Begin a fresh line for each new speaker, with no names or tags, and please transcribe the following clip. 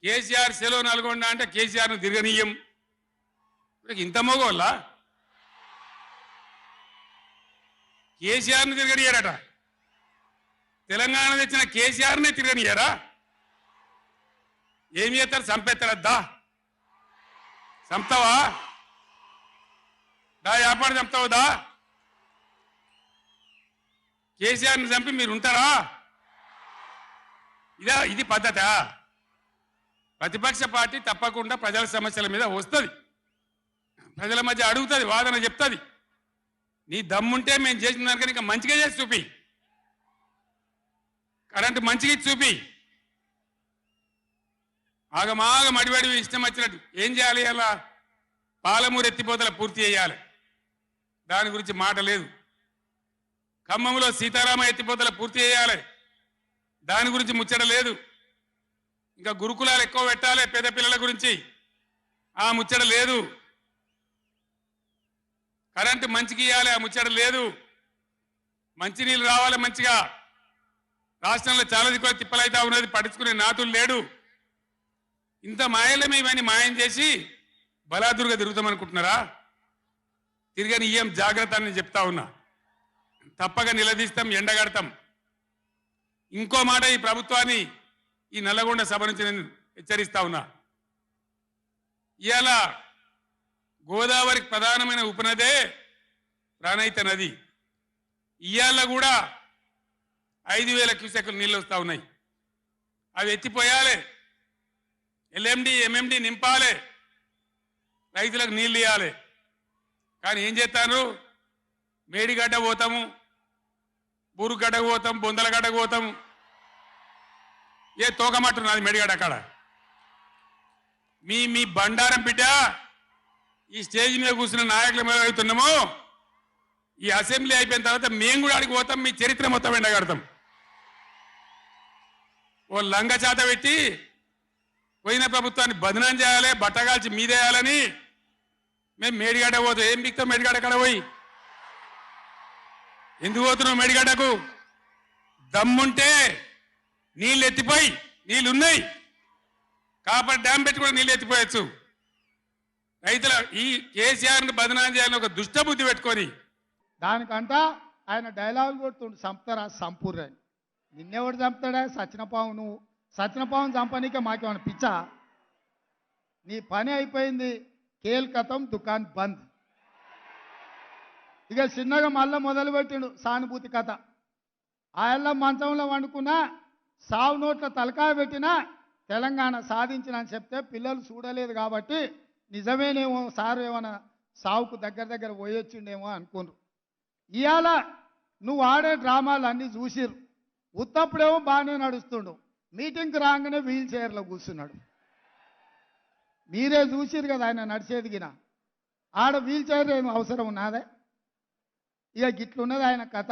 కేసీఆర్ సెలవు నల్గొండ అంటే కేసీఆర్ను తిరగనీయం. ఇంత మోగోళ్ళ కేసీఆర్ను తిరగనియారట. తెలంగాణ తెచ్చిన కేసీఆర్నే తిరగనియారా? ఏమి చేస్తారు? చంపేస్తారద్దా? చంపుతావా? దా వ్యాపారం చంపుతావుదా? కేసీఆర్ని చంపి మీరు ఉంటారా? ఇది పద్ధత? ప్రతిపక్ష పార్టీ తప్పకుండా ప్రజల సమస్యల మీద వస్తుంది, ప్రజల మధ్య అడుగుతుంది, వాదన చెప్తుంది. నీ దమ్ముంటే మేము చేసిన దానికన్నా ఇంకా మంచిగా చేసి చూపి, కరెంటు మంచిగా చూపి. ఆగమాగం అడివడి ఇష్టం వచ్చినట్టు ఏం చేయాలి? అలా పాలమూరు ఎత్తిపోతల పూర్తి చేయాలి, దాని గురించి మాట లేదు. ఖమ్మంలో సీతారామ ఎత్తిపోతల పూర్తి చేయాలి, దాని గురించి ముచ్చట లేదు. ఇంకా గురుకులాలు ఎక్కువ పెట్టాలి పేద పిల్లల గురించి, ఆ ముచ్చట లేదు. కరెంటు మంచిగా ఇవ్వాలి, ఆ ముచ్చట లేదు. మంచినీళ్ళు రావాలి మంచిగా. రాష్ట్రంలో చాలా దిక్కులు తిప్పలైతా ఉన్నది, పట్టించుకునే నాతులు లేడు. ఇంత మాయలమే ఇవన్నీ మాయం చేసి బలాదురుగా తిరుగుతామనుకుంటున్నారా? తిరగని ఏం జాగ్రత్త అని చెప్తా ఉన్నా. తప్పక నిలదీస్తాం, ఎండగడతాం. ఇంకో మాట, ఈ ప్రభుత్వాన్ని ఈ నల్లగొండ సభ నుంచి నేను హెచ్చరిస్తా ఉన్నా. ఇవాళ గోదావరికి ప్రధానమైన ఉపనదే ప్రాణహిత నది. ఇవాళ కూడా 5,000 క్యూసెక్కులు నీళ్ళు వస్తూ ఉన్నాయి. అవి ఎత్తిపోయాలి, ఎల్ఎండి ఎంఎండి నింపాలి, రైతులకు నీళ్ళు ఇవ్వాలి. కానీ ఏం చేస్తాను? మేడిగడ్డ పోతాము, బూరుగడ్డకు పోతాం, బొందలగడ్డకు పోతాము. ఏ తోకమట్టున్నది మేడిగడ్డ అక్కడ. మీ బండారం బిడ్డ ఈ స్టేజ్ మీద కూర్చున్న నాయకుల మీద అవుతున్నాము. ఈ అసెంబ్లీ అయిపోయిన తర్వాత మేము కూడా అడిగి పోతాం, మీ చరిత్ర మొత్తం ఎండగడతాం. ఓ లంగ చేత పెట్టి పోయిన ప్రభుత్వాన్ని బదనాం చేయాలి, బట్టగాల్చి మీదేయాలని మేము మేడిగడ్డ పోతాం. ఏం బిక్తాం మేడిగడ్డ అక్కడ పోయి? ఎందుకు పోతున్నావు మేడిగడ్డకు? దమ్ముంటే నీళ్ళు ఎత్తిపోయి, నీళ్ళున్నాయి కాబట్టి డ్యామ్ పెట్టి కూడా నీళ్ళు ఎత్తిపోయచ్చు. రైతుల ఈ కేసీఆర్ని బదనాం చేయాలని ఒక దుష్టబుద్ధి పెట్టుకొని
దానికంట ఆయన డైలాగులు కొడుతుండు, చంపుతారా సంపూర్ణ. నిన్నెవడు చంపుతాడా? సచ్చినపావు. నువ్వు సచ్చినపావును చంపనీకే మాకేమైనా పిచ్చా? నీ పని అయిపోయింది, కేల్ కథం, దుకాన్ బంద్. ఇక చిన్నగా మళ్ళీ మొదలుపెట్టిండు సానుభూతి కథ. ఆయన మంచంలో వండుకున్నా, సావు నోట్ల తలకాయ పెట్టినా తెలంగాణ సాధించిన అని చెప్తే పిల్లలు చూడలేదు కాబట్టి నిజమేనేమో సారు ఏమైనా సావుకు దగ్గర పోయొచ్చిండేమో అనుకున్నారు. ఇవాళ నువ్వు ఆడే డ్రామాలు అన్నీ చూసిరు. ఉత్తప్పుడేమో బాగానే నడుస్తుండు, మీటింగ్కి రాగానే వీల్ చైర్లో కూర్చున్నాడు. మీరే చూసిరు కదా ఆయన నడిచేదిగిన. ఆడ వీల్ చైర్ ఏమో అవసరం ఉన్నదే? ఇక గిట్లున్నది ఆయన కథ.